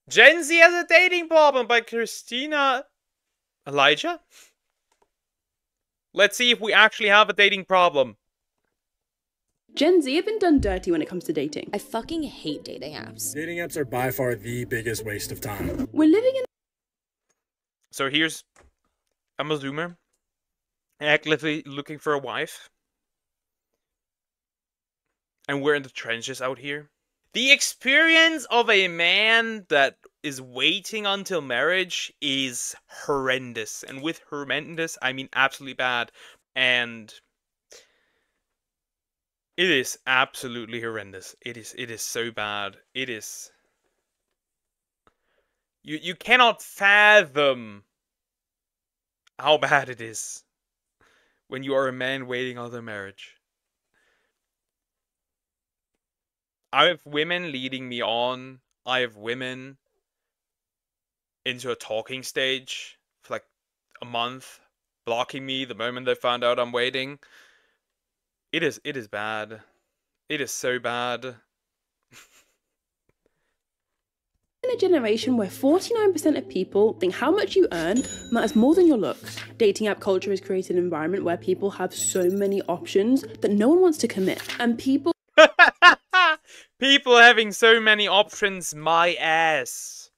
Gen Z has a dating problem by Christina Elijah. Let's see if we actually have a dating problem. Gen Z have been done dirty when it comes to dating. I fucking hate dating apps. Dating apps are by far the biggest waste of time. We're living in... So here's... I'm a Zoomer. Actively looking for a wife. And we're in the trenches out here. The experience of a man that is waiting until marriage is horrendous. And with horrendous, I mean absolutely bad. And it is absolutely horrendous. It is so bad. It is... You cannot fathom how bad it is when you are a man waiting until marriage. I have women leading me on. I have women into a talking stage for like a month, blocking me the moment they found out I'm waiting. It is bad. It is so bad. In a generation where 49% of people think how much you earn matters more than your looks. Dating app culture has created an environment where people have so many options that no one wants to commit. And people having so many options, my ass.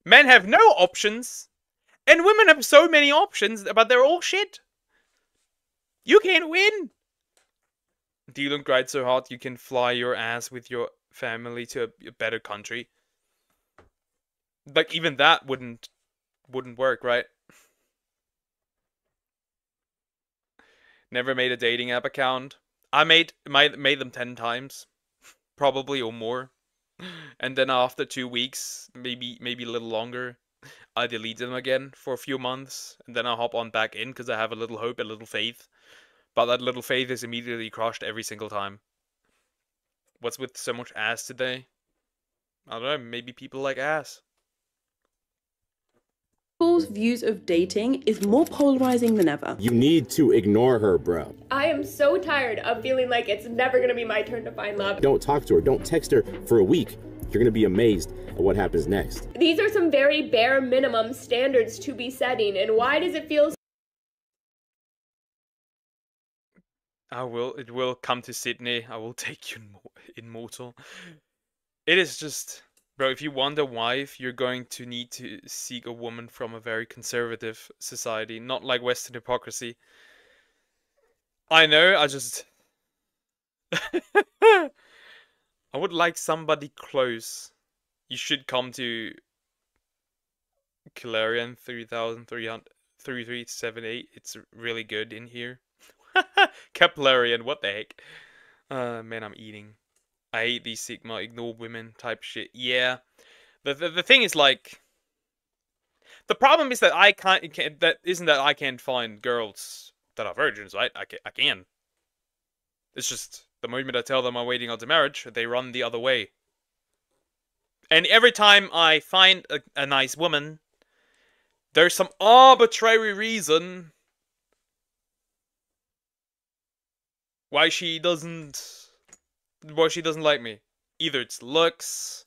Men have no options, and women have so many options, but they're all shit. You can't win. Dylan cried so hard you can fly your ass with your family to a better country. Like, even that wouldn't work, right? Never made a dating app account. I made them 10 times, probably, or more. And then after 2 weeks, maybe a little longer, I delete them again for a few months, and then I hop on back in because I have a little hope, a little faith. But that little faith is immediately crushed every single time. What's with so much ass today? I don't know, maybe people like ass. people's views of dating is more polarizing than ever. You need to ignore her, bro. I am so tired of feeling like it's never gonna be my turn to find love. Don't talk to her. Don't text her for a week. You're gonna be amazed at what happens next. These are some very bare minimum standards to be setting, and why does it feel It will come to Sydney. I will take you immortal. It is just... Bro, if you want a wife, you're going to need to seek a woman from a very conservative society, not like Western hypocrisy. I know, I just... I would like somebody close. You should come to Calarian 3378. It's really good in here. Capillarian, what the heck? Man, I'm eating. I hate these Sigma ignore women type shit. Yeah, the thing is, like, the problem is that I can't find girls that are virgins, right? I can. It's just the moment I tell them I'm waiting on to marriage, they run the other way. And every time I find a nice woman, there's some arbitrary reason why she doesn't like me. Either it's looks,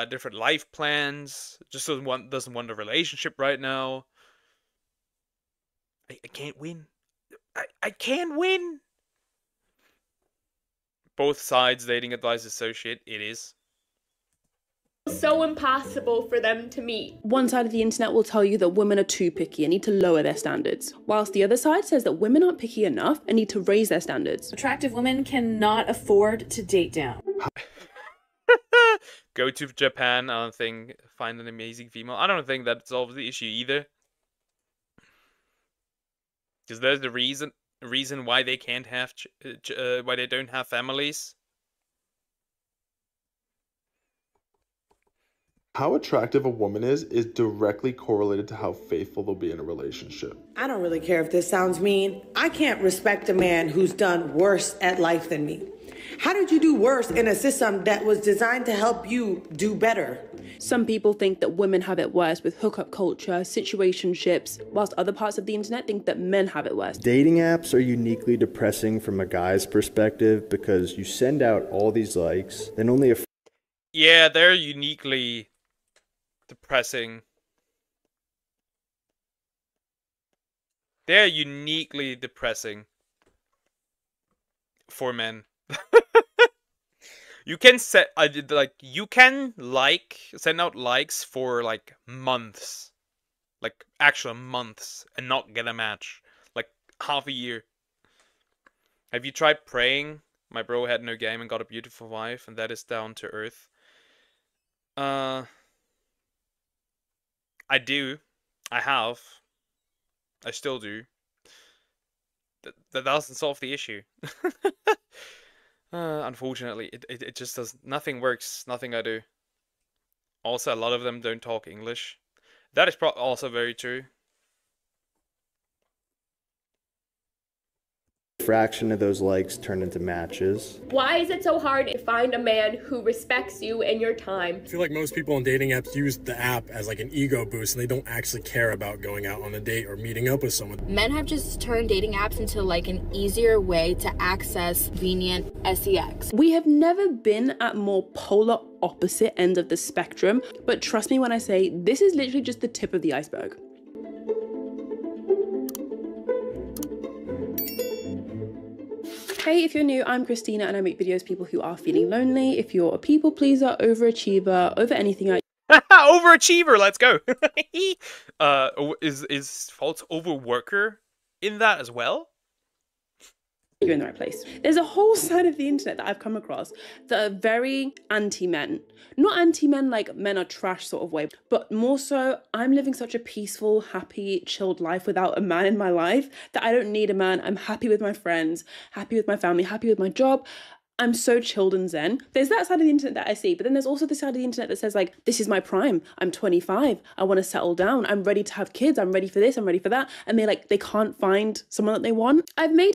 different life plans, just doesn't want a relationship right now. I can't win. I can't win. Both sides dating advice associate. It is so impossible for them to meet? One side of the internet will tell you that women are too picky and need to lower their standards, whilst the other side says that women aren't picky enough and need to raise their standards. Attractive women cannot afford to date down. Go to Japan, I don't think, find an amazing female. I don't think that solves the issue either. Because there's the reason why they can't have, why they don't have families. How attractive a woman is directly correlated to how faithful they'll be in a relationship. I don't really care if this sounds mean. I can't respect a man who's done worse at life than me. How did you do worse in a system that was designed to help you do better? Some people think that women have it worse with hookup culture, situationships, whilst other parts of the internet think that men have it worse. Dating apps are uniquely depressing from a guy's perspective because you send out all these likes, then only a Yeah, they're uniquely depressing. They're uniquely depressing for men. You can set you can send out likes for like months, like actual months, and not get a match, like half a year. Have you tried praying? My bro had no game and got a beautiful wife, and that is down to earth. I do. I have. I still do. That doesn't solve the issue. Unfortunately, it just does. Nothing works. Nothing I do. Also, a lot of them don't talk English. That is also very true. Fraction of those likes turn into matches. Why is it so hard to find a man who respects you and your time? I feel like most people on dating apps use the app as like an ego boost and they don't actually care about going out on a date or meeting up with someone. Men have just turned dating apps into like an easier way to access convenient sex. We have never been at more polar opposite ends of the spectrum, but trust me when I say this is literally just the tip of the iceberg. Hey, if you're new, I'm Christina and I make videos for people who are feeling lonely. If you're a people pleaser, overachiever, over anything Overachiever, let's go. Is false overworker in that as well? You're in the right place. There's a whole side of the internet that I've come across that are very anti-men. Not anti-men like men are trash sort of way, but more so I'm living such a peaceful, happy, chilled life without a man in my life that I don't need a man. I'm happy with my friends, happy with my family, happy with my job. I'm so chilled and zen. There's that side of the internet that I see, but then there's also the side of the internet that says like, this is my prime. I'm 25. I want to settle down. I'm ready to have kids. I'm ready for this. I'm ready for that. And they can't find someone that they want. I've made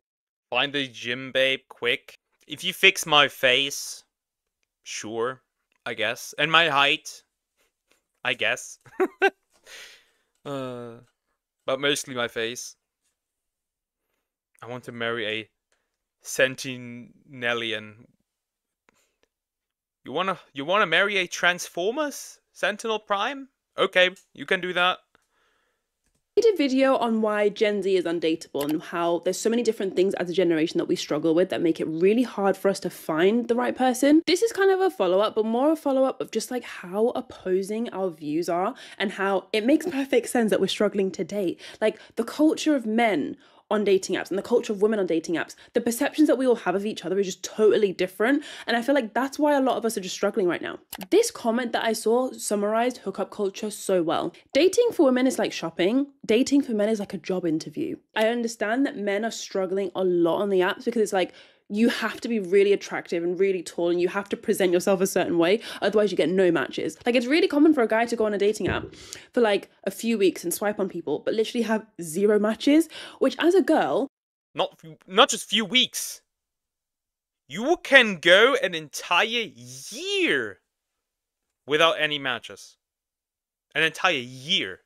Find the gym babe quick. If you fix my face, sure, I guess. And my height, I guess. But mostly my face. I want to marry a Sentinelian. You wanna marry a Transformers Sentinel Prime? Okay, you can do that. I did a video on why Gen Z is undateable and how there's so many different things as a generation that we struggle with that make it really hard for us to find the right person. This is kind of a follow-up, but more a follow-up of just like how opposing our views are and how it makes perfect sense that we're struggling to date. Like the culture of men on dating apps and the culture of women on dating apps, the perceptions that we all have of each other is just totally different. And I feel like that's why a lot of us are just struggling right now. This comment that I saw summarized hookup culture so well. Dating for women is like shopping. Dating for men is like a job interview. I understand that men are struggling a lot on the apps because it's like, you have to be really attractive and really tall and you have to present yourself a certain way, otherwise you get no matches. Like it's really common for a guy to go on a dating app for like a few weeks and swipe on people but literally have 0 matches, which as a girl, not just few weeks, you can go an entire year without any matches. An entire year.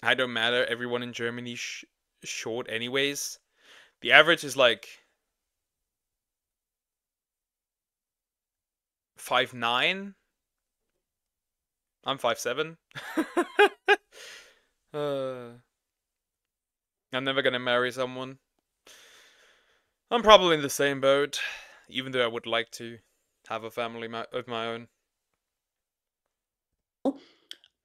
I don't matter, everyone in Germany short anyways. The average is like 5'9". I'm 5'7". I'm never gonna marry someone. I'm probably in the same boat, even though I would like to have a family of my own.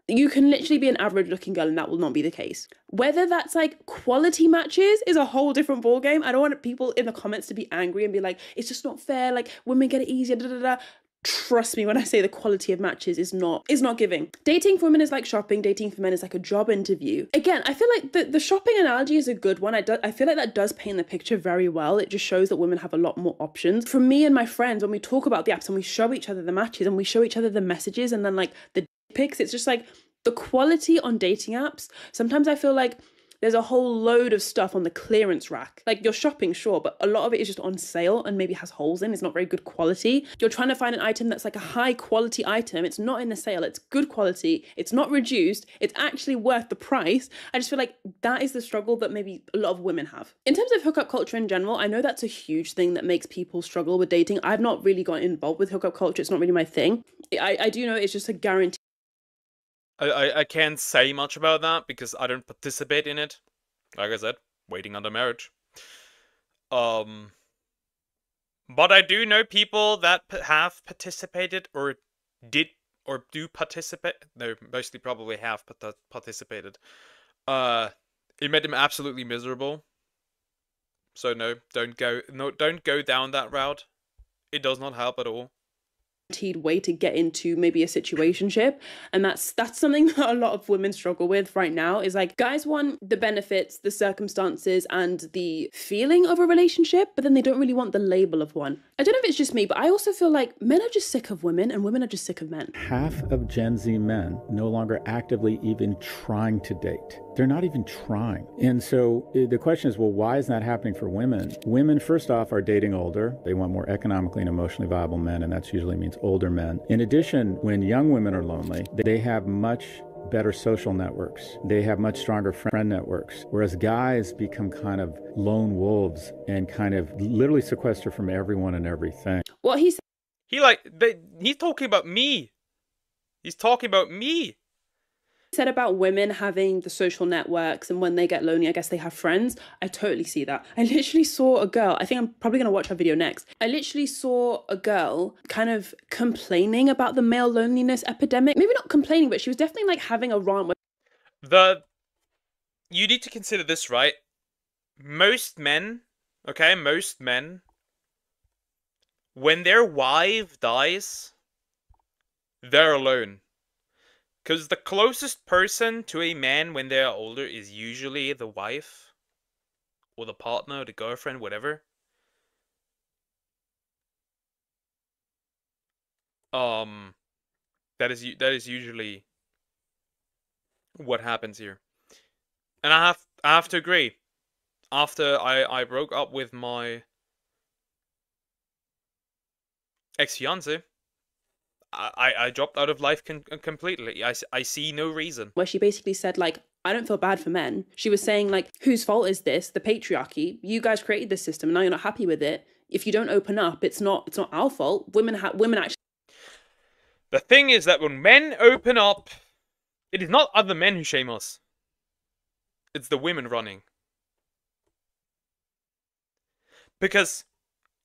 you can literally be an average looking girl and that will not be the case. Whether that's like quality matches is a whole different ballgame. I don't want people in the comments to be angry and be like, it's just not fair, like women get it easier, da da da. Trust me when I say the quality of matches is not giving. Dating for women is like shopping, dating for men is like a job interview. Again, I feel like the shopping analogy is a good one. I feel like that does paint the picture very well. It just shows that women have a lot more options. For me and my friends, when we talk about the apps and we show each other the matches and we show each other the messages and then like the pics, it's just like the quality on dating apps. Sometimes I feel like there's a whole load of stuff on the clearance rack. Like, you're shopping, sure, but a lot of it is just on sale and maybe has holes in. It's not very good quality. You're trying to find an item that's like a high quality item. It's not in the sale. It's good quality. It's not reduced. It's actually worth the price. I just feel like that is the struggle that maybe a lot of women have. In terms of hookup culture in general, I know that's a huge thing that makes people struggle with dating. I've not really gotten involved with hookup culture. It's not really my thing. I do know it's just a guarantee. I can't say much about that because I don't participate in it. Like I said, waiting under marriage. But I do know people that have participated or did or do participate. No, mostly probably have participated. It made them absolutely miserable. So no, don't go down that route. It does not help at all. Way to get into maybe a situationship, and that's something that a lot of women struggle with right now. Is like, guys want the benefits, the circumstances, and the feeling of a relationship, but then they don't really want the label of one. I don't know if it's just me, but I also feel like men are just sick of women and women are just sick of men. Half of Gen Z men no longer actively even trying to date. They're not even trying. And so the question is, well, why is that happening for women? Women, first off, are dating older. They want more economically and emotionally viable men, and that usually means older men. In addition, when young women are lonely, they have much better social networks. They have much stronger friend networks, whereas guys become kind of lone wolves and kind of literally sequester from everyone and everything. What he's talking about me. He's talking about me. Said about women having the social networks, and when they get lonely, I guess they have friends. I totally see that. I literally saw a girl, I think I'm probably going to watch her video next. I literally saw a girl kind of complaining about the male loneliness epidemic. Maybe not complaining, but she was definitely like having a rant. You need to consider this, right? Most men, when their wife dies, they're alone. Because the closest person to a man when they're older is usually the wife, or the partner, or the girlfriend, whatever. That is usually what happens here. And I have to agree. After I broke up with my ex-fiance, I dropped out of life completely. I see no reason. Where she basically said, like, I don't feel bad for men. She was saying, like, whose fault is this? The patriarchy. You guys created this system, and now you're not happy with it. If you don't open up, it's not our fault. Women actually. The thing is that when men open up, it is not other men who shame us. It's the women running. Because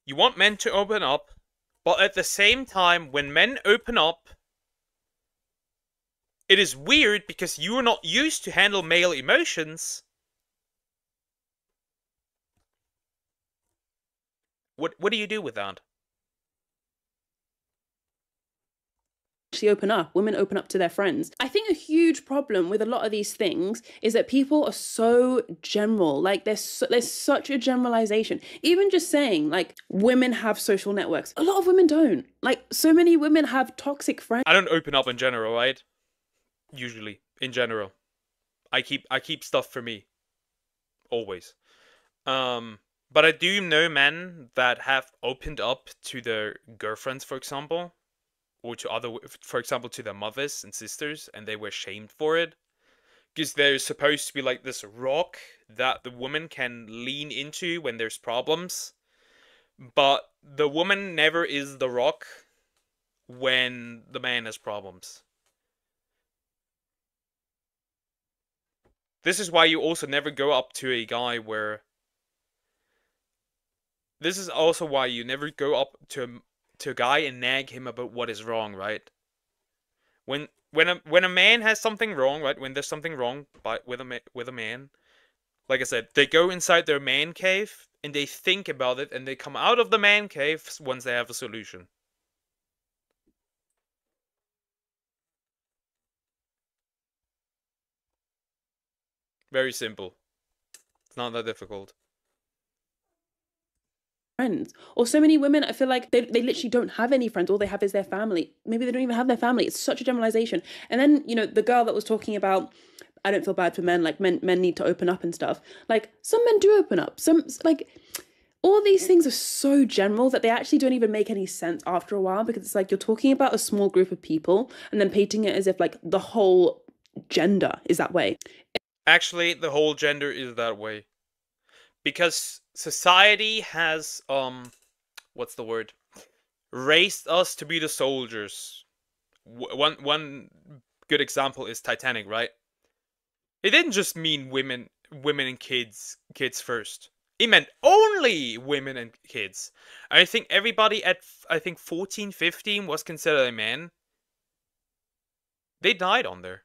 you want men to open up, but at the same time, when men open up, it is weird because you are not used to handle male emotions. What do you do with that? Open up. Women open up to their friends. I think a huge problem with a lot of these things is that people are so general. Like, there's such a generalization. Even just saying, like, women have social networks. A lot of women don't. Like, so many women have toxic friends. I don't open up in general, right? Usually, in general, I keep stuff for me. Always. But I do know men that have opened up to their girlfriends, for example. Or to for example, to their mothers and sisters, and they were shamed for it. Because they're supposed to be like this rock that the woman can lean into when there's problems. But the woman never is the rock when the man has problems. This is why you also never go up to a guy where... This is also why you never go up to a guy and nag him about what is wrong, right? When a man has something wrong, right? When there's something wrong with a man, like I said, they go inside their man cave and they think about it, and they come out of the man cave once they have a solution. Very simple. It's not that difficult. Friends. Or so many women, I feel like they literally don't have any friends. All they have is their family. Maybe they don't even have their family. It's such a generalization. And then, you know, the girl that was talking about I don't feel bad for men, like men need to open up and stuff. Like some men do open up. Some, like, all these things are so general that they actually don't even make any sense after a while, because it's like you're talking about a small group of people and then painting it as if like the whole gender is that way. Actually, the whole gender is that way. Because society has, what's the word? Raised us to be the soldiers. One good example is Titanic, right? It didn't just mean women and kids first. It meant only women and kids. I think everybody at, I think 14, 15 was considered a man. They died on there.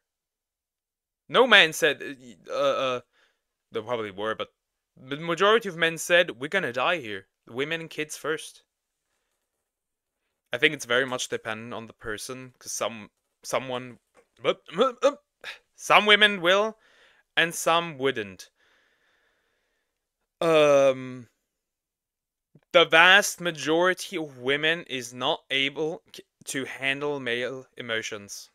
No man said, there probably were, but the majority of men said, we're gonna die here. Women and kids first. I think it's very much dependent on the person, because some women will, and some wouldn't. The vast majority of women is not able to handle male emotions.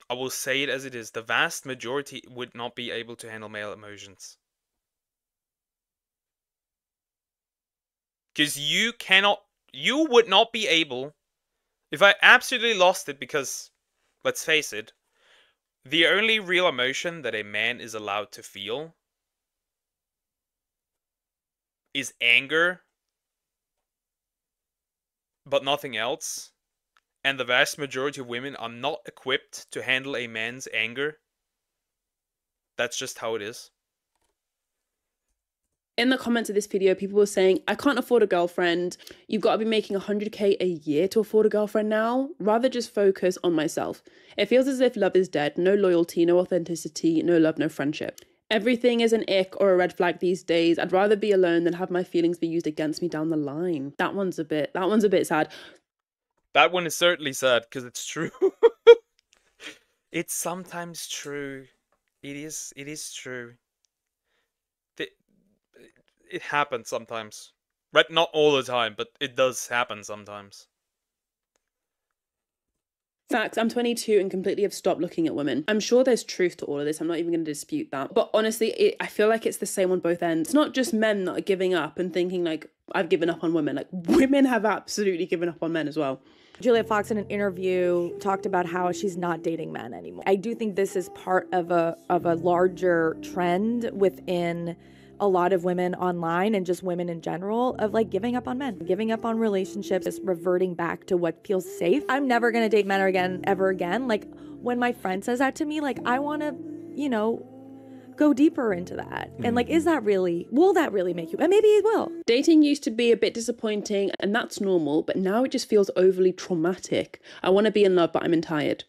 I will say it as it is. The vast majority would not be able to handle male emotions. Because you would not be able, if I absolutely lost it, because, let's face it, the only real emotion that a man is allowed to feel is anger, but nothing else. And the vast majority of women are not equipped to handle a man's anger. That's just how it is. In the comments of this video, people were saying, I can't afford a girlfriend. You've got to be making 100k a year to afford a girlfriend now. Rather just focus on myself. It feels as if love is dead. No loyalty, no authenticity, no love, no friendship. Everything is an ick or a red flag these days. I'd rather be alone than have my feelings be used against me down the line. That one's a bit sad. That one is certainly sad, because it's true. It's sometimes true. It is true. It happens sometimes. Right? Not all the time, but it does happen sometimes. Facts, I'm 22 and completely have stopped looking at women. I'm sure there's truth to all of this. I'm not even going to dispute that. But honestly, I feel like it's the same on both ends. It's not just men that are giving up and thinking like, I've given up on women. Like, women have absolutely given up on men as well. Julia Fox in an interview talked about how she's not dating men anymore. I do think this is part of a larger trend within a lot of women online and just women in general of like giving up on men, giving up on relationships, just reverting back to what feels safe. I'm never gonna date men ever again. Like when my friend says that to me, like I wanna, go deeper into that. And like, will that really make you? And maybe it will. Dating used to be a bit disappointing and that's normal, but now it just feels overly traumatic. I want to be in love, but I'm tired.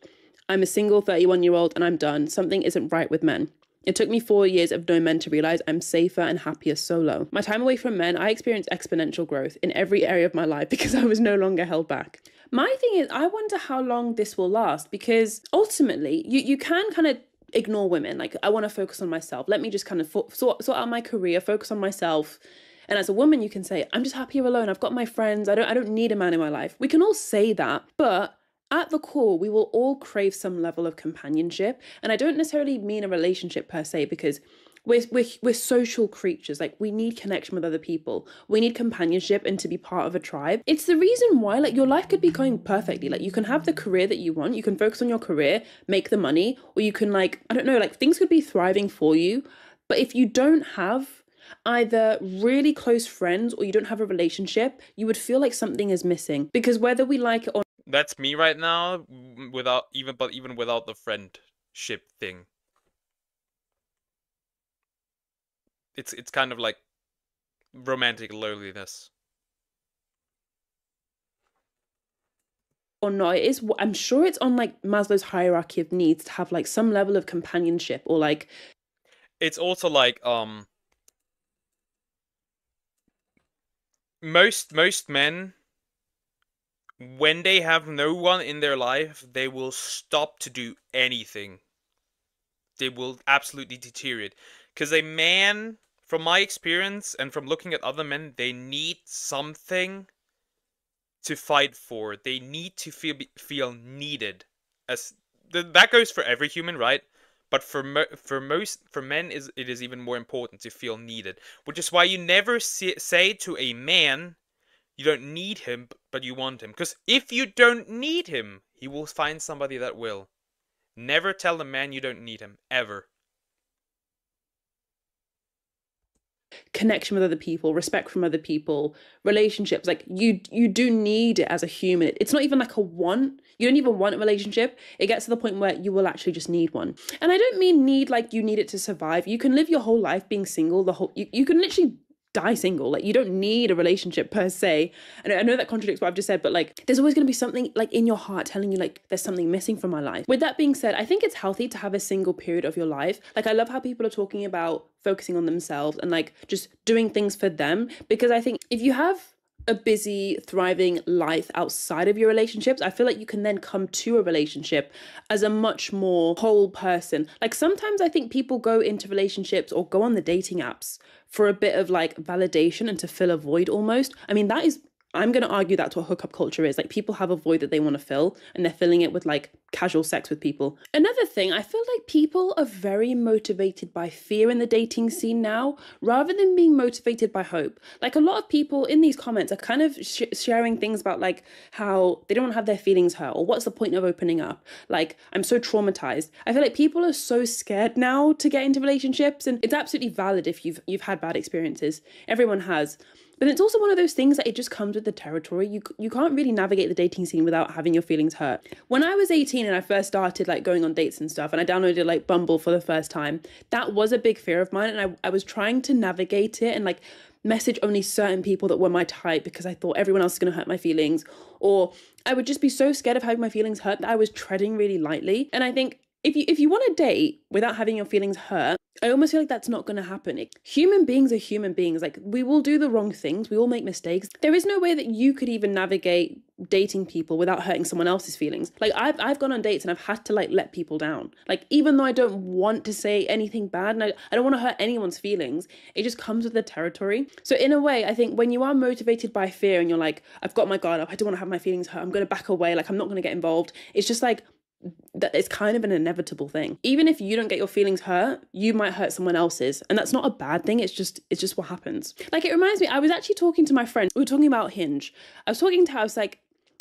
I'm a single 31-year-old and I'm done. Something isn't right with men. It took me 4 years of no men to realize I'm safer and happier solo. My time away from men, I experienced exponential growth in every area of my life because I was no longer held back. My thing is, I wonder how long this will last, because ultimately you can kind of ignore women. Like, I want to focus on myself. Let me just kind of sort out my career, focus on myself. And as a woman, you can say, I'm just happier alone. I've got my friends. I don't need a man in my life. We can all say that, but at the core, we will all crave some level of companionship. And I don't necessarily mean a relationship per se, because we're social creatures. Like, we need connection with other people. We need companionship and to be part of a tribe. It's the reason why, like, your life could be going perfectly. Like, you can have the career that you want. You can focus on your career, make the money, or you can, like, I don't know, like, things could be thriving for you. But if you don't have either really close friends or you don't have a relationship, you would feel like something is missing. Because whether we like it or That's me right now, even without the friendship thing. It's kind of like romantic loneliness. or not, it is, I'm sure it's on like Maslow's hierarchy of needs to have like some level of companionship, or like it's also like most men, when they have no one in their life, they will stop to do anything. They will absolutely deteriorate. Because a man, from my experience and from looking at other men, they need something to fight for. They need to feel needed. That goes for every human, right? But for men it is even more important to feel needed, which is why you never say to a man you don't need him, but you want him. Because if you don't need him, he will find somebody that will. Never tell the man you don't need him, ever. Connection with other people, respect from other people, relationships. Like you do need it as a human. It's not even like a want. You don't even want a relationship. It gets to the point where you will actually just need one. And I don't mean need like you need it to survive. You can live your whole life being single. You can literally die single. Like you don't need a relationship per se. And I know that contradicts what I've just said, but like there's always going to be something like in your heart telling you like there's something missing from my life. With that being said, I think it's healthy to have a single period of your life. Like I love how people are talking about focusing on themselves and like just doing things for them, because I think if you have a busy, thriving life outside of your relationships, I feel like you can then come to a relationship as a much more whole person. Like sometimes I think people go into relationships or go on the dating apps for a bit of like validation and to fill a void almost. I mean, I'm going to argue that's what hookup culture is. Like people have a void that they want to fill and they're filling it with like casual sex with people. Another thing, I feel like people are very motivated by fear in the dating scene now rather than being motivated by hope. Like a lot of people in these comments are kind of sharing things about like how they don't want to have their feelings hurt or what's the point of opening up. Like I'm so traumatized. I feel like people are so scared now to get into relationships, and it's absolutely valid if you've had bad experiences. Everyone has. But it's also one of those things that it just comes with the territory. You can't really navigate the dating scene without having your feelings hurt. When I was 18 and I first started like going on dates and stuff, and I downloaded like Bumble for the first time, that was a big fear of mine. And I was trying to navigate it and like message only certain people that were my type because I thought everyone else is going to hurt my feelings. Or I would just be so scared of having my feelings hurt that I was treading really lightly. And I think if you want to date without having your feelings hurt, I almost feel like that's not going to happen. Human beings are human beings. Like we will do the wrong things. We all make mistakes. There is no way that you could even navigate dating people without hurting someone else's feelings. Like I've gone on dates and I've had to like let people down. Like even though I don't want to say anything bad and I don't want to hurt anyone's feelings, it just comes with the territory. So in a way, I think when you are motivated by fear and you're like, I've got my guard up, I don't want to have my feelings hurt, I'm going to back away, like I'm not going to get involved. It's just like, that it's kind of an inevitable thing. Even if you don't get your feelings hurt, you might hurt someone else's, and that's not a bad thing. It's just what happens. Like it reminds me, I was actually talking to my friend. We were talking about Hinge. I was talking to her. I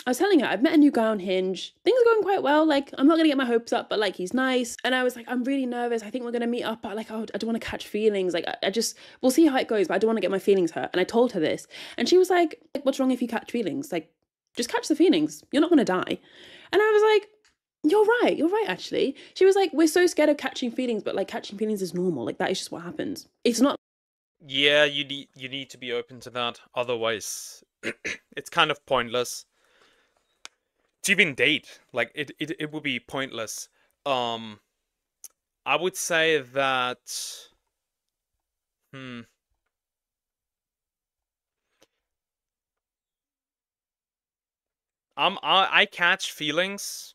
was telling her I've met a new guy on Hinge. Things are going quite well. Like I'm not gonna get my hopes up, but like he's nice. And I was like, I'm really nervous. I think we're gonna meet up, but like I don't want to catch feelings. Like I just we'll see how it goes, but I don't want to get my feelings hurt. And I told her this, and she was like, what's wrong if you catch feelings? Like just catch the feelings. You're not gonna die. And I was like, you're right, actually. She was like, we're so scared of catching feelings, but like catching feelings is normal. Like that is just what happens. It's not. Yeah, you need to be open to that. Otherwise, it's kind of pointless to even date. Like it would be pointless. I would say that I catch feelings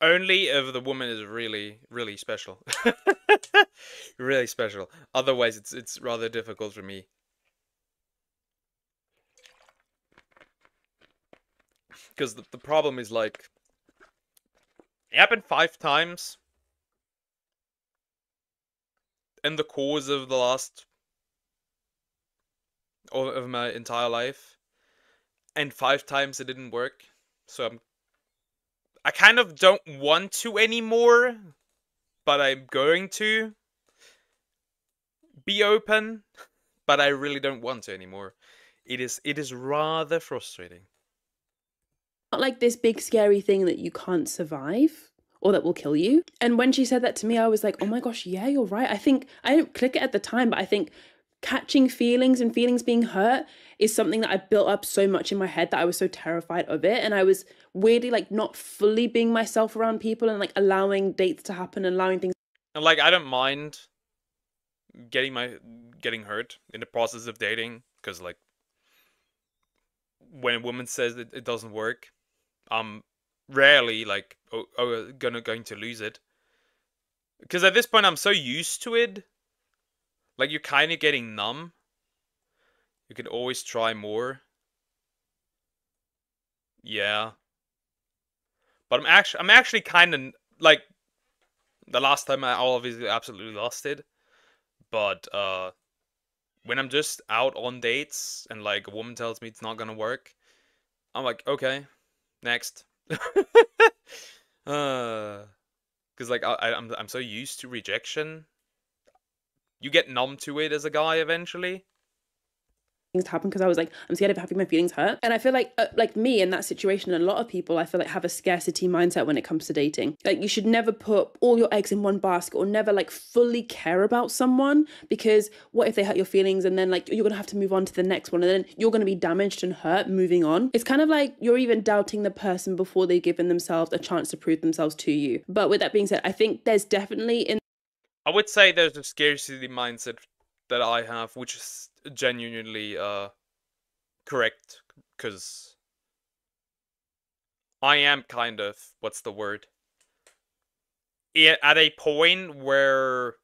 only if the woman is really, really special. Really special. Otherwise, it's rather difficult for me. Because the problem is, like, it happened 5 times in the course of the last... of my entire life. And 5 times it didn't work. So I kind of don't want to anymore, but I'm going to be open, but I really don't want to anymore. It is rather frustrating. Not like this big scary thing that you can't survive or that will kill you. And when she said that to me, I was like, oh my gosh, yeah, you're right. I think I didn't click it at the time, but I think catching feelings and feelings being hurt is something that I built up so much in my head that I was so terrified of it. And I was weirdly like not fully being myself around people and like allowing dates to happen and allowing things. And like, I don't mind getting hurt in the process of dating, because like when a woman says that it doesn't work, I'm rarely like going to lose it, because at this point I'm so used to it. Like, you're kind of getting numb. You can always try more. Yeah. But I'm actually kind of like The last time I obviously absolutely lost it. But when I'm just out on dates and like a woman tells me it's not gonna work, I'm like, okay, next. Because like I'm so used to rejection. You get numb to it as a guy eventually. Things happen because I was like, I'm scared of having my feelings hurt. And I feel like me in that situation, and a lot of people, I feel like have a scarcity mindset when it comes to dating. Like you should never put all your eggs in one basket, or never like fully care about someone, because what if they hurt your feelings, and then like you're gonna have to move on to the next one, and then you're gonna be damaged and hurt moving on. It's kind of like you're even doubting the person before they've given themselves a chance to prove themselves to you. But with that being said, I think there's definitely I would say there's a scarcity mindset that I have, which is genuinely correct, because I am kind of, what's the word? At a point where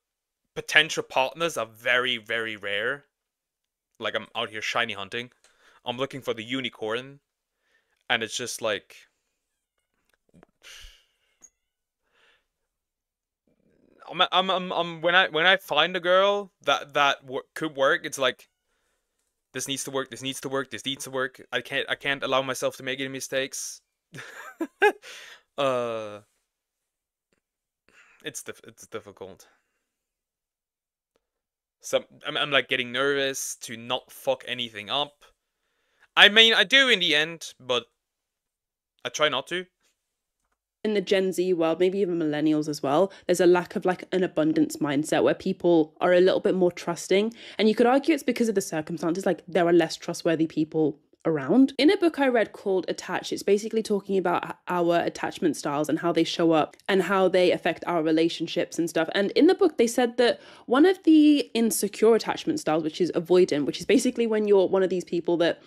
potential partners are very, very rare. Like I'm out here shiny hunting. I'm looking for the unicorn, and it's just like when I find a girl that could work, it's like this needs to work, this needs to work, this needs to work. I can't allow myself to make any mistakes. It's difficult. So I'm like getting nervous to not fuck anything up. I mean, I do in the end, but I try not to. In the Gen Z world, maybe even millennials as well, there's a lack of like an abundance mindset where people are a little bit more trusting. And you could argue it's because of the circumstances, like there are less trustworthy people around. In a book I read called Attached, it's basically talking about our attachment styles and how they show up and how they affect our relationships and stuff. And in the book, they said that one of the insecure attachment styles, which is avoidant, which is basically when you're one of these people that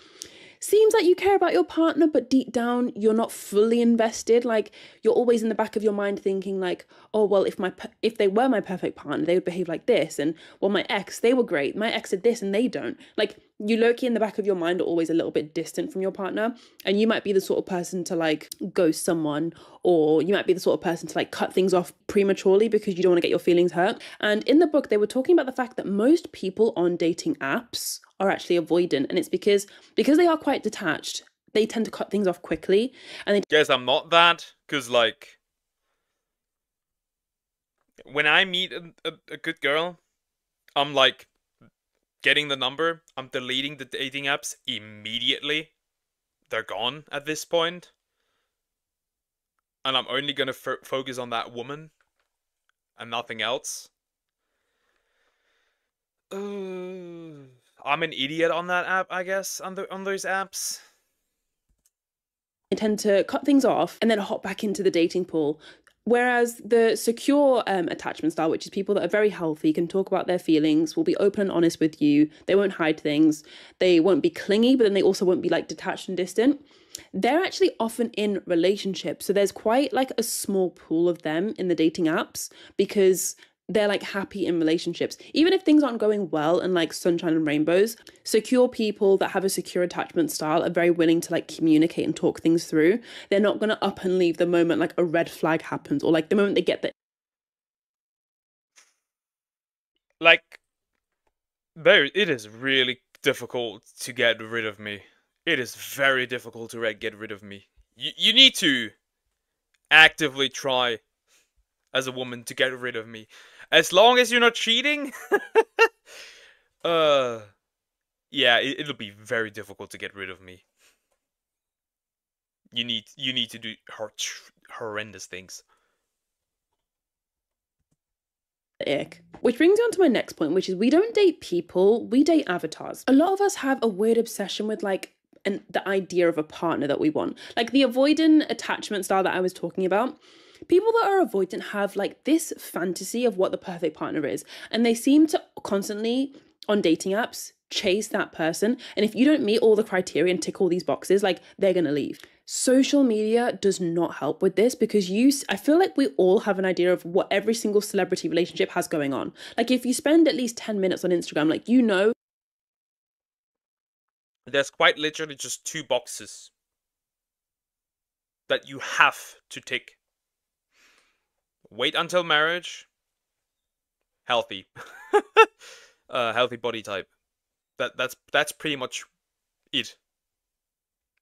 seems like you care about your partner, but deep down you're not fully invested. Like you're always in the back of your mind thinking like, oh well, if they were my perfect partner, they would behave like this, and well, my ex, they were great, my ex did this and they don't. Like you low-key in the back of your mind are always a little bit distant from your partner, and you might be the sort of person to like ghost someone, or you might be the sort of person to like cut things off prematurely because you don't want to get your feelings hurt. And in the book they were talking about the fact that most people on dating apps are actually avoidant, and it's because they are quite detached, they tend to cut things off quickly. And they guess I'm not that, because like when I meet a good girl, I'm like getting the number, I'm deleting the dating apps immediately. They're gone at this point, and I'm only gonna focus on that woman and nothing else. I'm an idiot on that app, I guess, on those apps. They tend to cut things off and then hop back into the dating pool. Whereas the secure attachment style, which is people that are very healthy, can talk about their feelings, will be open and honest with you, they won't hide things, they won't be clingy, but then they also won't be like detached and distant. They're actually often in relationships. So there's quite like a small pool of them in the dating apps because they're like happy in relationships. Even if things aren't going well and like sunshine and rainbows, secure people that have a secure attachment style are very willing to like communicate and talk things through. They're not going to up and leave the moment like a red flag happens, or like the moment they get the like it is really difficult to get rid of me. It is very difficult to get rid of me. You need to actively try as a woman to get rid of me. As long as you're not cheating, yeah, it'll be very difficult to get rid of me. You need to do horrendous things. Ick. Which brings me on to my next point, which is we don't date people, we date avatars. A lot of us have a weird obsession with like the idea of a partner that we want. Like the avoidant attachment style that I was talking about. People that are avoidant have like this fantasy of what the perfect partner is, and they seem to constantly on dating apps chase that person, and if you don't meet all the criteria and tick all these boxes, like they're gonna leave. Social media does not help with this because I feel like we all have an idea of what every single celebrity relationship has going on. Like if you spend at least 10 minutes on Instagram, like there's quite literally just 2 boxes that you have to tick. wait until marriage. Healthy. Healthy body type. That's pretty much it.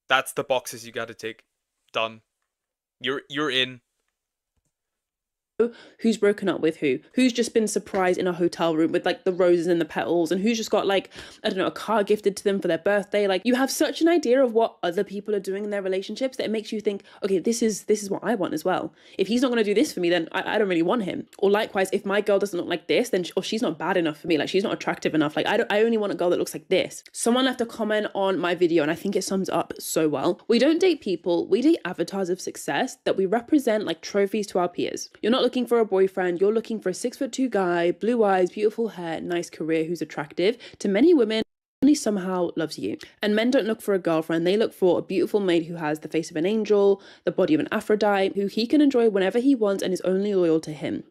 That's the boxes you gotta tick. Done. You're in. Who's broken up with who's just been surprised in a hotel room with like the roses and the petals, and who's just got like, I don't know, a car gifted to them for their birthday. Like, you have such an idea of what other people are doing in their relationships that it makes you think, okay, this is what I want as well. If he's not going to do this for me, then I don't really want him. Or likewise, if my girl doesn't look like this, then she's not bad enough for me. Like, she's not attractive enough. Like, I only want a girl that looks like this. Someone left a comment on my video and I think it sums up so well. We don't date people, we date avatars of success that we represent like trophies to our peers. You're not looking for a boyfriend, you're looking for a 6'2" guy, blue eyes, beautiful hair, nice career, who's attractive to many women, only somehow loves you. And men don't look for a girlfriend, they look for a beautiful maid who has the face of an angel, the body of an Aphrodite, who he can enjoy whenever he wants and is only loyal to him.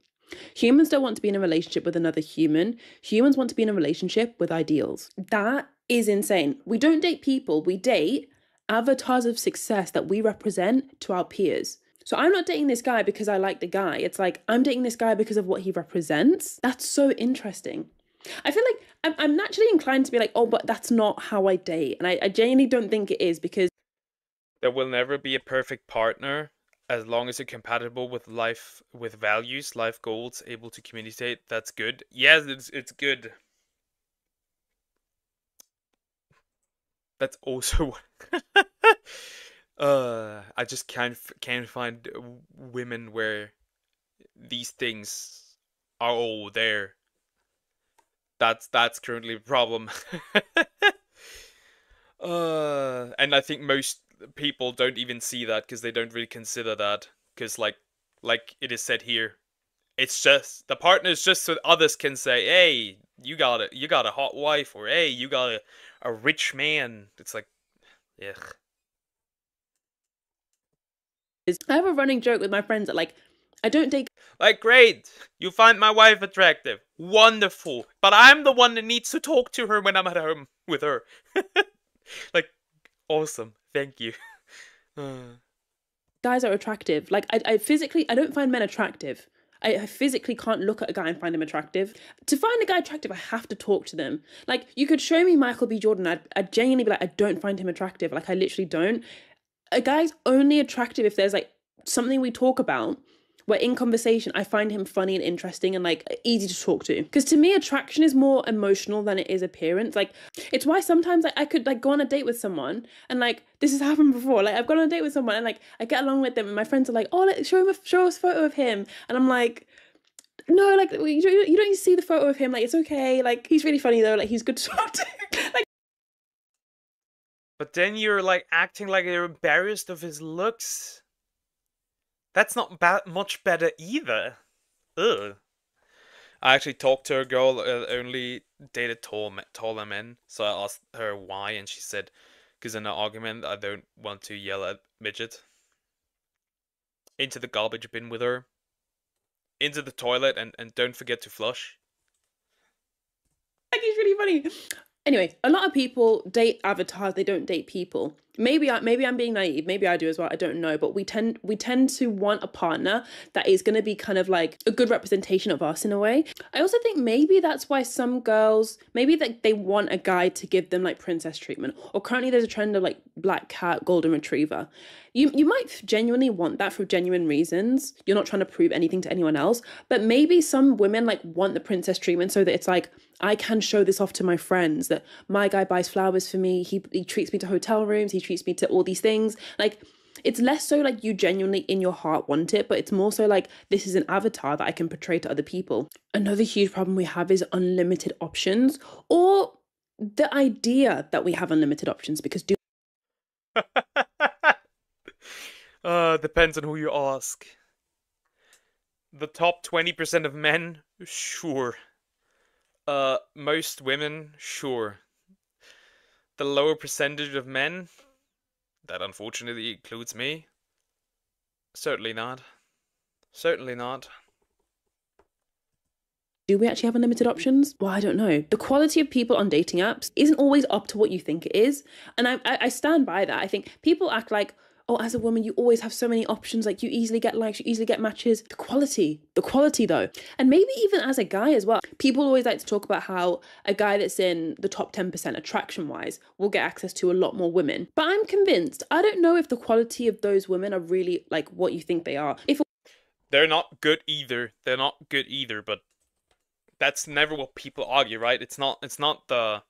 Humans don't want to be in a relationship with another human. Humans want to be in a relationship with ideals. That is insane. We don't date people, we date avatars of success that we represent to our peers. So I'm not dating this guy because I like the guy. It's like, I'm dating this guy because of what he represents. That's so interesting. I feel like I'm naturally inclined to be like, oh, but that's not how I date. And I genuinely don't think it is, because there will never be a perfect partner as long as you're compatible with life, with values, life goals, able to communicate. That's good. Yes, it's good. That's also I just can't find women where these things are all there. That's currently a problem. And I think most people don't even see that because they don't really consider that, because like it is said here, it's just the partner is just so others can say, hey, you got a hot wife, or hey, you got a rich man. It's like, ugh. I have a running joke with my friends that like, I don't date. Like, great, you find my wife attractive, wonderful, but I'm the one that needs to talk to her when I'm at home with her. Like, awesome, thank you. Guys are attractive. Like, I physically, I don't find men attractive. I physically can't look at a guy and find him attractive. To find a guy attractive, I have to talk to them. Like, you could show me Michael B. Jordan, I'd genuinely be like, I don't find him attractive. Like, I literally don't. A guy's only attractive if there's like something we talk about where in conversation I find him funny and interesting and like easy to talk to. Because to me, attraction is more emotional than it is appearance. Like, it's why sometimes I could like go on a date with someone and like, this has happened before. Like, I've gone on a date with someone and like I get along with them and my friends are like, oh, show us a photo of him. And I'm like, no, like, you don't need to see the photo of him. Like, it's okay. Like, he's really funny though. Like, he's good to talk to. Like, but then you're like acting like you're embarrassed of his looks. That's not much better either. Ugh. I actually talked to a girl that only dated taller men, so I asked her why, and she said, because in an argument, I don't want to yell at midget. Into the garbage bin with her. Into the toilet, and don't forget to flush. Like, he's really funny. Anyway, a lot of people date avatars, they don't date people. Maybe I'm being naive, maybe I do as well, I don't know, but we tend to want a partner that is going to be kind of like a good representation of us in a way. I also think maybe that's why some girls, maybe that they want a guy to give them like princess treatment, or currently there's a trend of like black cat, golden retriever. You might genuinely want that for genuine reasons. You're not trying to prove anything to anyone else, but maybe some women like want the princess treatment so that it's like, I can show this off to my friends that my guy buys flowers for me, he treats me to hotel rooms, he treats me to all these things. Like, it's less so like you genuinely in your heart want it, but it's more so like, this is an avatar that I can portray to other people. Another huge problem we have is unlimited options, or the idea that we have unlimited options, because Depends on who you ask. The top 20% of men, sure. Most women, sure. The lower percentage of men, that unfortunately includes me, certainly not. Certainly not. Do we actually have unlimited options? Well, I don't know. The quality of people on dating apps isn't always up to what you think it is. And I stand by that. I think people act like, oh, as a woman, you always have so many options. Like you easily get likes, you easily get matches. The quality though. And maybe even as a guy as well. People always like to talk about how a guy that's in the top 10% attraction wise will get access to a lot more women. But I'm convinced, I don't know if the quality of those women are really like what you think they are. They're not good either. They're not good either, but that's never what people argue, right? It's not the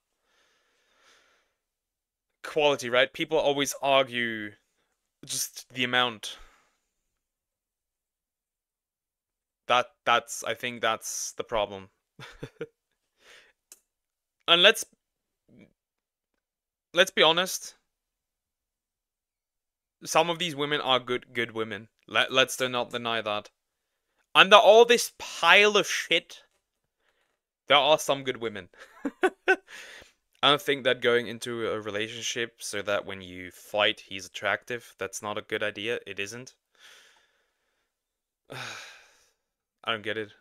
quality, right? People always argue just the amount. I think that's the problem. And let's be honest. Some of these women are good women. Let's not deny that. Under all this pile of shit, there are some good women. I don't think that going into a relationship so that when you fight he's attractive, that's not a good idea. It isn't. I don't get it.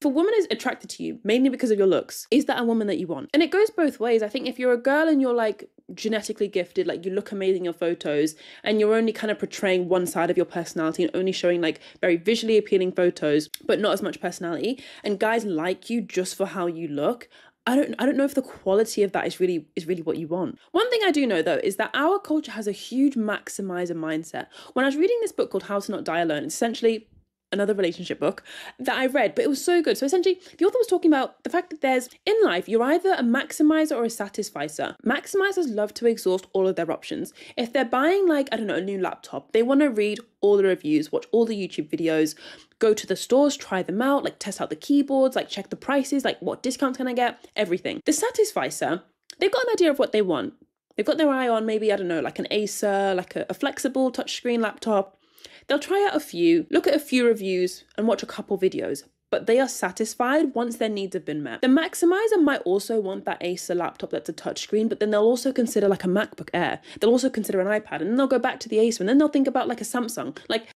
If a woman is attracted to you mainly because of your looks, is that a woman that you want? And it goes both ways. I think if you're a girl and you're like genetically gifted, like you look amazing in your photos and you're only kind of portraying one side of your personality and only showing like very visually appealing photos but not as much personality, and guys like you just for how you look, I don't know if the quality of that is really what you want. One thing I do know though is that our culture has a huge maximizer mindset. When I was reading this book called How to Not Die Alone, it's essentially another relationship book that I read, but it was so good. So essentially, the author was talking about the fact that there's, in life, you're either a maximizer or a satisficer. Maximizers love to exhaust all of their options. If they're buying like, I don't know, a new laptop, they want to read all the reviews, watch all the YouTube videos, go to the stores, try them out, like test out the keyboards, like check the prices, like what discounts can I get, everything. The satisficer, they've got an idea of what they want. They've got their eye on maybe, I don't know, like an Acer, like a flexible touchscreen laptop. They'll try out a few, look at a few reviews and watch a couple videos, but they are satisfied once their needs have been met. The maximizer might also want that Acer laptop that's a touchscreen, but then they'll also consider like a MacBook Air. They'll also consider an iPad, and then they'll go back to the Acer, and then they'll think about like a Samsung. Like,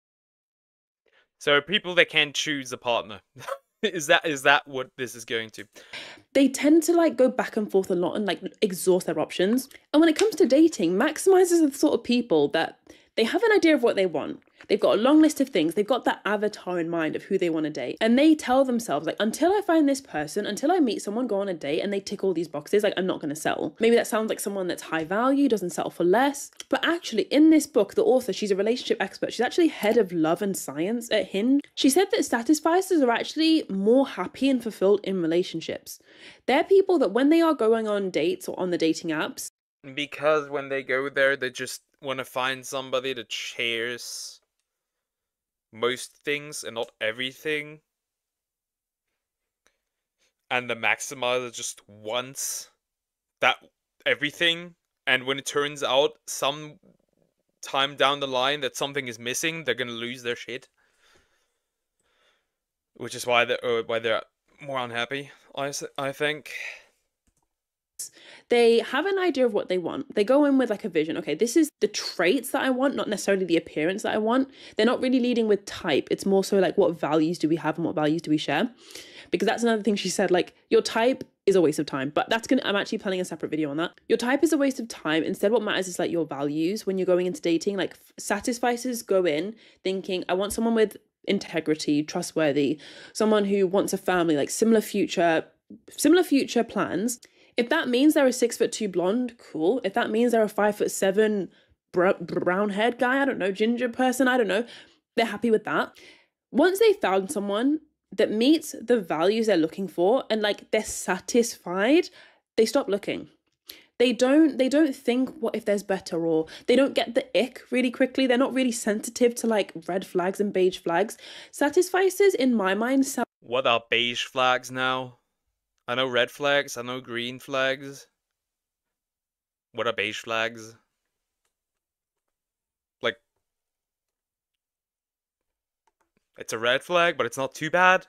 so people that can't choose a partner. Is that what this is going to? They tend to like go back and forth a lot and like exhaust their options. And when it comes to dating, maximizers are the sort of people that they have an idea of what they want. They've got a long list of things. They've got that avatar in mind of who they want to date. And they tell themselves, like, until I find this person, until I meet someone, go on a date, and they tick all these boxes, like, I'm not going to settle. Maybe that sounds like someone that's high value, doesn't settle for less. But actually, in this book, the author, she's a relationship expert. She's actually head of love and science at Hinge. She said that satisficers are actually more happy and fulfilled in relationships. They're people that when they are going on dates or on the dating apps, because when they go there, they just want to find somebody that shares most things and not everything. And the maximizer just wants that everything. And when it turns out some time down the line that something is missing, they're gonna lose their shit. Which is why they're more unhappy, I think. They have an idea of what they want. They go in with like a vision. Okay, this is the traits that I want, not necessarily the appearance that I want. They're not really leading with type. It's more so like, what values do we have and what values do we share? Because that's another thing she said, like, your type is a waste of time. But I'm actually planning a separate video on that. Your type is a waste of time. Instead, what matters is like your values when you're going into dating. Like, satisficers go in thinking, I want someone with integrity, trustworthy, someone who wants a family, like similar future plans. If that means they're a 6'2" blonde, cool. If that means they're a 5'7" brown haired guy, I don't know, ginger person, I don't know, they're happy with that. Once they've found someone that meets the values they're looking for and like they're satisfied, they stop looking. They don't think what if there's better, or they don't get the ick really quickly. They're not really sensitive to like red flags and beige flags. Satisficers, in my mind, sound... What are beige flags now? I know red flags, I know green flags. What are beige flags? Like, it's a red flag, but it's not too bad.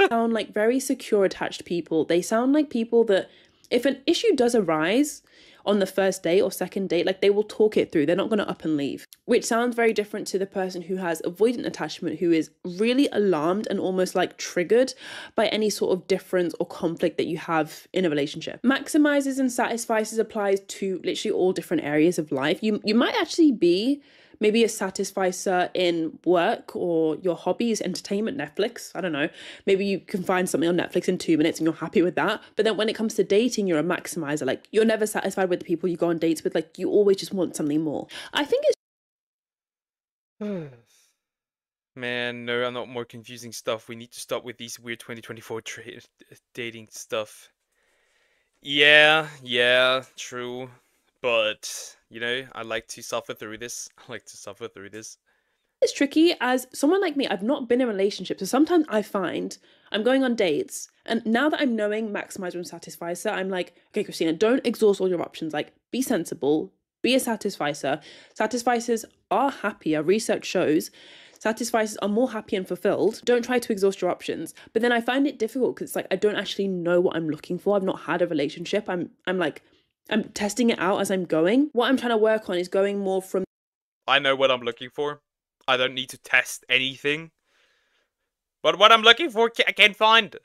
sound like very secure, attached people. They sound like people that if an issue does arise on the first date or second date, like they will talk it through. They're not going to up and leave. which sounds very different to the person who has avoidant attachment, who is really alarmed and almost like triggered by any sort of difference or conflict that you have in a relationship. Maximizes and satisfies applies to literally all different areas of life. You might actually be maybe a satisficer in work or your hobbies, entertainment, Netflix. I don't know. Maybe you can find something on Netflix in 2 minutes and you're happy with that. But then when it comes to dating, you're a maximizer. Like, you're never satisfied with the people you go on dates with. Like, you always just want something more. I think it's Man, no, I'm not more confusing stuff. We need to stop with these weird 2024 dating stuff. Yeah, true. But, you know, I like to suffer through this. It's tricky. As someone like me, I've not been in a relationship, so sometimes I find I'm going on dates, and now that I'm knowing maximizer and satisficer, I'm like, okay, Christina, don't exhaust all your options. Like, be sensible, be a satisficer. Satisficers are happier. Research shows satisficers are more happy and fulfilled. Don't try to exhaust your options. But then I find it difficult because it's like I don't actually know what I'm looking for. I've not had a relationship. I'm testing it out as I'm going. What I'm trying to work on is going more from I know what I'm looking for. I don't need to test anything. But what I'm looking for, I can't find.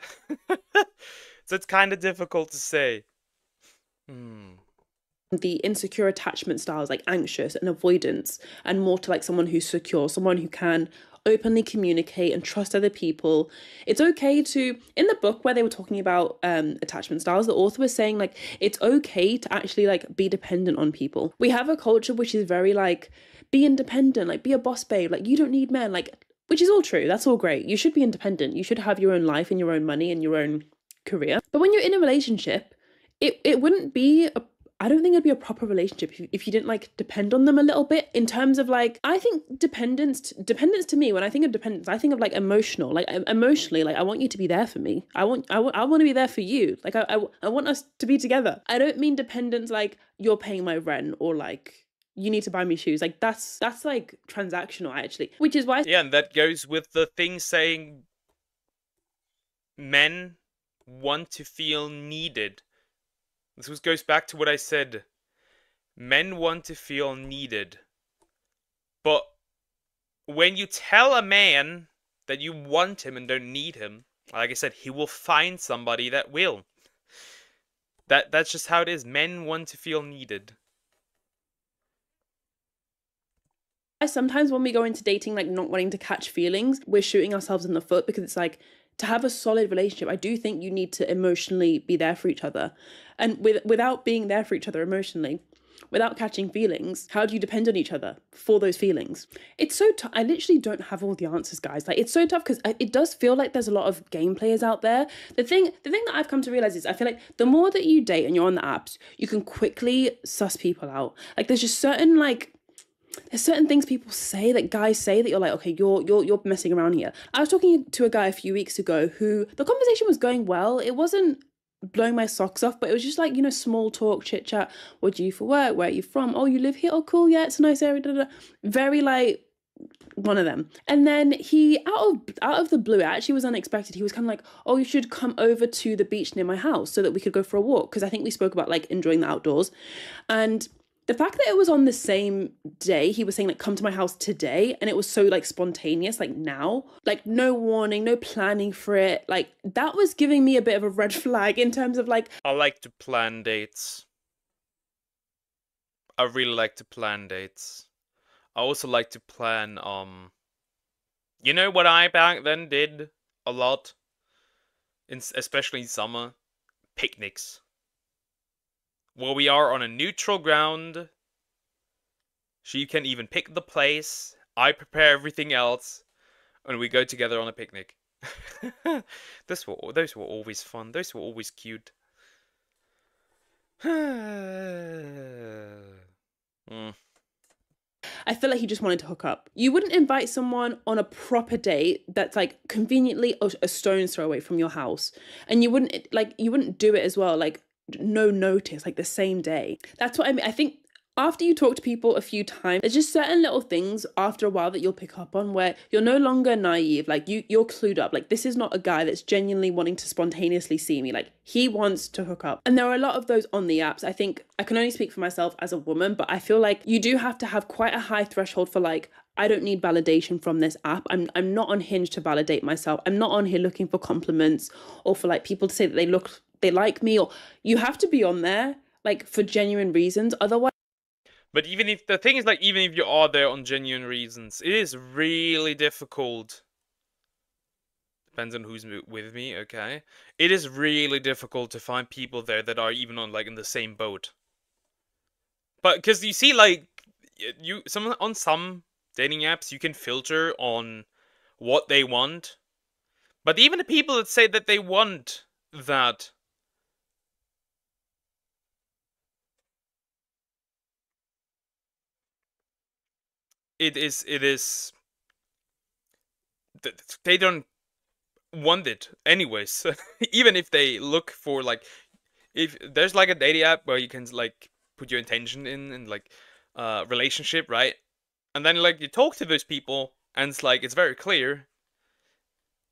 So it's kind of difficult to say. The insecure attachment styles, like anxious and avoidance, and more to like someone who's secure, someone who can openly communicate and trust other people. It's okay to, in the book where they were talking about attachment styles, the author was saying like it's okay to actually like be dependent on people. We have a culture which is very like, be independent, like be a boss babe, like you don't need men, like, which is all true. That's all great. You should be independent. You should have your own life and your own money and your own career. But when you're in a relationship, it wouldn't be I don't think it'd be a proper relationship if you didn't like depend on them a little bit, in terms of like, I think dependence to me, when I think of dependence, I think of like emotional, like emotionally, like I want you to be there for me. I want to be there for you. Like I want us to be together. I don't mean dependence like you're paying my rent or like you need to buy me shoes. Like that's like transactional actually, which is why. Yeah, and that goes with the thing saying men want to feel needed. This goes back to what I said. Men want to feel needed. But when you tell a man that you want him and don't need him, like I said, he will find somebody that will. That's just how it is. Men want to feel needed. Sometimes when we go into dating, like not wanting to catch feelings, we're shooting ourselves in the foot, because it's like, to have a solid relationship, I do think you need to emotionally be there for each other. And without being there for each other emotionally, without catching feelings, how do you depend on each other for those feelings? It's so tough. I literally don't have all the answers, guys. Like, it's so tough because it does feel like there's a lot of game players out there. The thing that I've come to realize is I feel like the more that you date and you're on the apps, you can quickly suss people out. Like, there's certain things people say, that guys say, that you're like, okay, you're messing around here. I was talking to a guy a few weeks ago who the conversation was going well. It wasn't blowing my socks off, but it was just like, you know, small talk, chit chat. What do you for work? Where are you from? Oh, you live here? Oh, cool. Yeah, it's a nice area. Da, da, da. Very like one of them. And then he, out of the blue, it actually was unexpected. He was kind of like, oh, you should come over to the beach near my house so that we could go for a walk, because I think we spoke about like enjoying the outdoors. And the fact that it was on the same day, he was saying like, come to my house today, and it was so like spontaneous, like now, like no warning, no planning for it, like that was giving me a bit of a red flag in terms of like. I like to plan dates. I really like to plan dates. I also like to plan, you know what I back then did a lot? Especially in summer? Picnics. Where we are on a neutral ground. She can even pick the place. I prepare everything else. And we go together on a picnic. Those were always fun. Those were always cute. I feel like he just wanted to hook up. You wouldn't invite someone on a proper date that's like conveniently a stone's throw away from your house. And you wouldn't do it as well, like no notice, like the same day. That's what I mean. I think After you talk to people a few times, there's just certain little things after a while that you'll pick up on where you're no longer naive. Like you're clued up. Like this is not a guy that's genuinely wanting to spontaneously see me. Like he wants to hook up. And there are a lot of those on the apps. I think I can only speak for myself as a woman, but I feel like you do have to have quite a high threshold for like, I don't need validation from this app. I'm not on Hinge to validate myself. I'm not on here looking for compliments or for like people to say that they like me, or you have to be on there like for genuine reasons. Otherwise, but even if the thing is like, even if you are there on genuine reasons, it is really difficult. Depends on who's with me, okay? It is really difficult to find people there that are even on like in the same boat. But because you see, like on some dating apps, you can filter on what they want. But even the people that say that they want that, it is they don't want it anyways. Even if they look for like, if there's like a dating app where you can like put your intention in and like relationship, right? And then like you talk to those people and it's like it's very clear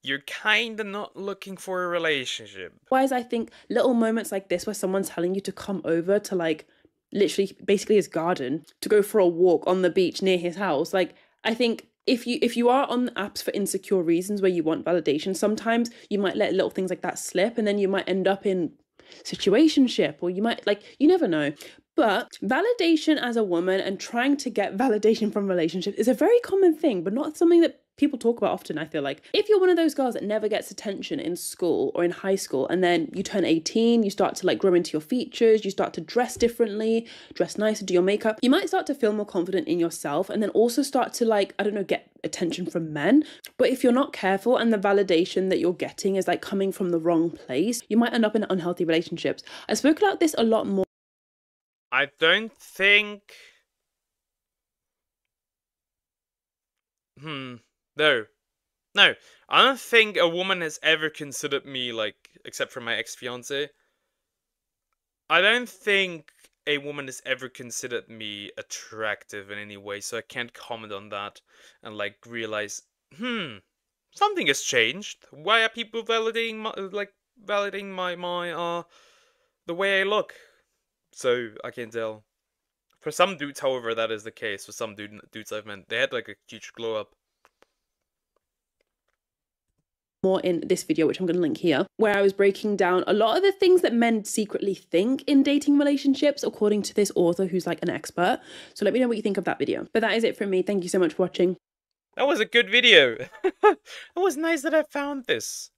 you're kind of not looking for a relationship. otherwise, I think little moments like this where someone's telling you to come over to like literally basically his garden to go for a walk on the beach near his house, like I think if you are on apps for insecure reasons where you want validation, sometimes you might let little things like that slip and then you might end up in situationship, or you might like, you never know. But validation as a woman and trying to get validation from relationships is a very common thing, but not something that people talk about often. I feel like if you're one of those girls that never gets attention in school or in high school, and then you turn 18, you start to like grow into your features, you start to dress differently, dress nicer, do your makeup, you might start to feel more confident in yourself, and then also start to like, I don't know, get attention from men. But if you're not careful and the validation that you're getting is like coming from the wrong place, you might end up in unhealthy relationships. I spoke about this a lot more. I don't think... No. No. I don't think a woman has ever considered me, like, except for my ex-fiancé. I don't think a woman has ever considered me attractive in any way, so I can't comment on that and, like, realize, something has changed. Why are people validating my the way I look? So, I can't tell. For some dudes, however, that is the case. For some dudes I've met, they had like a huge glow up. More in this video, which I'm going to link here, where I was breaking down a lot of the things that men secretly think in dating relationships, according to this author who's like an expert. So let me know what you think of that video. But that is it from me. Thank you so much for watching. That was a good video. It was nice that I found this.